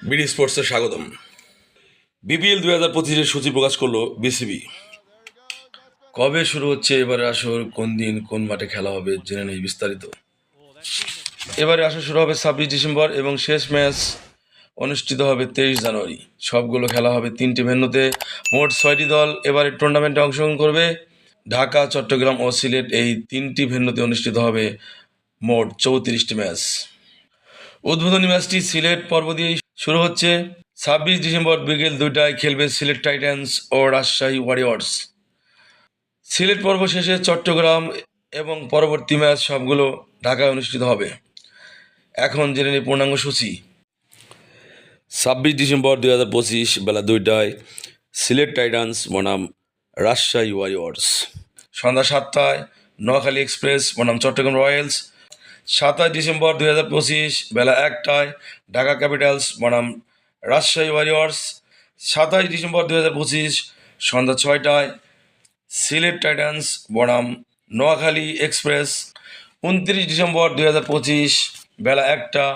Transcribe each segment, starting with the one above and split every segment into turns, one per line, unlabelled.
BD স্পোর্টসে স্বাগতম। BPL 2025-এর সূচি প্রকাশ করলো বিসিবি। কবে শুরু হচ্ছে এবারে আসর, কোন দিন কোন মাঠে খেলা হবে জেনে নেই বিস্তারিত। এবারে আসর শুরু হবে 26 ডিসেম্বর এবং শেষ ম্যাচ অনুষ্ঠিত হবে 23 জানুয়ারি। সবগুলো খেলা হবে 3টি ভেন্যুতে। মোট 6টি দল এবারে টুর্নামেন্টে অংশগ্রহণ করবে। ঢাকা, চট্টগ্রাম ও সিলেট এই 3টি ভেন্যুতে অনুষ্ঠিত হবে মোট 34টি ম্যাচ। উদ্বোধনী ম্যাচটি সিলেট পর্ব দিয়েই শুরু হচ্ছে। 26 ডিসেম্বর বিকেল 2টায় খেলবে সিলেট টাইটান্স ও রাজশাহী ওয়ারিয়র্স। সিলেট পর্ব শেষে চট্টগ্রাম এবং পরবর্তী ম্যাচ সবগুলো ঢাকায় অনুষ্ঠিত হবে। এখন জেনে নিই পূর্ণাঙ্গ সূচি। 26 ডিসেম্বর 2025 বেলা 2টায় সিলেট টাইটান্স বনাম রাজশাহী ওয়ারিয়র্স। সন্ধ্যা 7টায় নোয়াখালী এক্সপ্রেস বনাম চট্টগ্রাম রয়্যালস। 27 ডিসেম্বর 2025 বেলা 1টায় ঢাকা ক্যাপিটালস বনাম রাজশাহী ওয়ারিয়র্স। 27 ডিসেম্বর 2025 সন্ধ্যা 6টায় সিলেট টাইটান্স বনাম নোয়াখালী এক্সপ্রেস। 29 ডিসেম্বর 2025 বেলা 1টা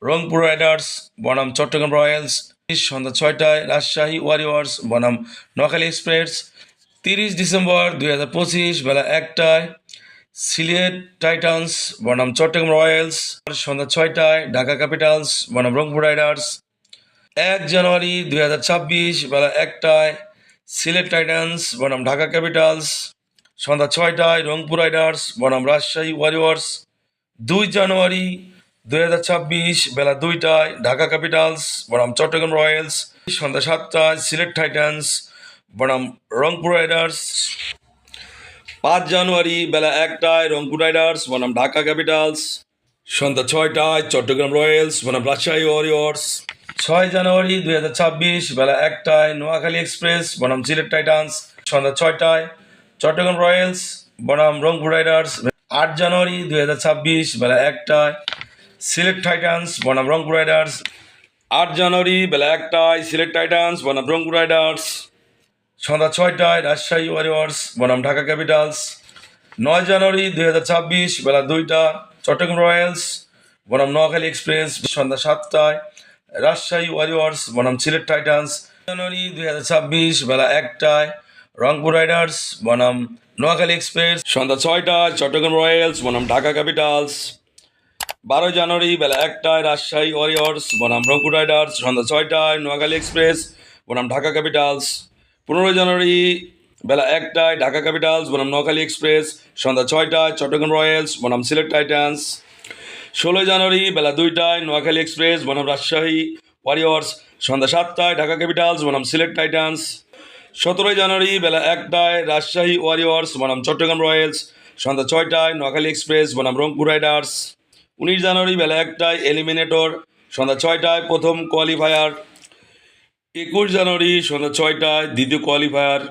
রংপুর রাইডার্স বনাম চট্টগ্রাম রয়্যালস। সন্ধ্যা 6টায় রাজশাহী ওয়ারিয়র্স বনাম নোয়াখালী এক্সপ্রেস। 30 ডিসেম্বর 2025 বেলা 1টায় সিলেট টাইটান্স বনাম চট্টগ্রাম রয়্যালস। সন্ধ্যা 6টায় ঢাকা ক্যাপিটালস বনাম রংপুর রাইডার্স। 1 জানুয়ারি 2026 বেলা 1টায় সিলেট টাইটান্স বনাম ঢাকা ক্যাপিটালস। সন্ধ্যা 6টায় রংপুর রাইডার্স বনাম রাজশাহী ওয়ারিয়র্স। 2 জানুয়ারি 2026 বেলা 2টায় ঢাকা ক্যাপিটালস বনাম চট্টগ্রাম রয়্যালস। সন্ধ্যা 7টায় সিলেট টাইটান্স বনাম রংপুর রাইডার্স। 5 জানুয়ারি বেলা 1টায় রংপুর রাইডার্স বনাম ঢাকা ক্যাপিটালস। সন্ধ্যা 6টায় চট্টগ্রাম রয়্যালস বনাম রাজশাহী ওয়ারিয়র্স। 6 জানুয়ারি 2026 বেলা 1টায় নোয়াখালী এক্সপ্রেস বনাম সিলেট টাইটান্স। সন্ধ্যা 6টায় চট্টগ্রাম রয়্যালস বনাম রংপুর রাইডার্স। 8 জানুয়ারি 2026 বেলা 1টায় সিলেট টাইটান্স বনাম রংপুর রাইডার্স। 8 জানুয়ারি বেলা 1টায় সিলেট টাইটান্স বনাম রংপুর রাইডার্স। সন্ধ্যা 6টায় রাজশাহী ওয়ারিয়র্স বনাম ঢাকা ক্যাপিটালস। 9 জানুয়ারি 2026 বেলা 2টা চট্টগ্রাম রয়্যালস বনাম নোয়াখালী এক্সপ্রেস। সন্ধ্যা 7টায় রাজশাহী ওয়ারিয়র্স বনাম সিলেট টাইটান্স। জানুয়ারি 2026 বেলা 1টায় রংপুর রাইডার্স বনাম নোয়াখালী এক্সপ্রেস। সন্ধ্যা 6টায় চট্টগ্রাম রয়্যালস বনাম ঢাকা ক্যাপিটালস। 12 জানুয়ারি বেলা 1টায় রাজশাহী ওয়ারিয়র্স বনাম রংপুর রাইডার্স। সন্ধ্যা 6টায় নোয়াখালী এক্সপ্রেস বনাম ঢাকা ক্যাপিটালস। 15 জানুয়ারি বেলা 1টায় ঢাকা ক্যাপিটালস বনাম নোয়াখালী এক্সপ্রেস। সন্ধ্যা 6টায় চট্টগ্রাম রয়্যালস বনাম সিলেট টাইটান্স। 16 জানুয়ারি বেলা 2টায় নোয়াখালী এক্সপ্রেস বনাম রাজশাহী ওয়ারিয়র্স। সন্ধ্যা 7টায় ঢাকা ক্যাপিটালস বনাম সিলেট টাইটান্স। 17 জানুয়ারি বেলা 1টায় রাজশাহী ওয়ারিয়র্স বনাম চট্টগ্রাম রয়্যালস। সন্ধ্যা 6টায় নোয়াখালী এক্সপ্রেস বনাম রংপুর রাইডার্স। 19 জানুয়ারি বেলা 1টায় এলিমিনেটর। সন্ধ্যা 6টায় প্রথম কোয়ালিফায়ার। 21 জানুয়ারি সন্ধ্যা 6টায় দ্বিতীয় কোয়ালিফায়ার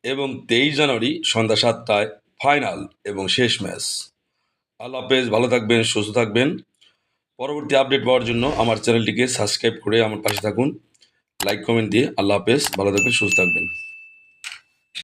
এবং 23 জানুয়ারি সন্ধ্যা 7টায় ফাইনাল এবং শেষ ম্যাচ। আল্লাহ হাফেজ, ভালো থাকবেন, সুস্থ থাকবেন। পরবর্তী আপডেট পাওয়ার জন্য আমার চ্যানেলটিকে সাবস্ক্রাইব করে আমার পাশে থাকুন। লাইক কমেন্ট দিয়ে। আল্লাহ হাফেজ, ভালো থাকবেন, সুস্থ থাকবেন।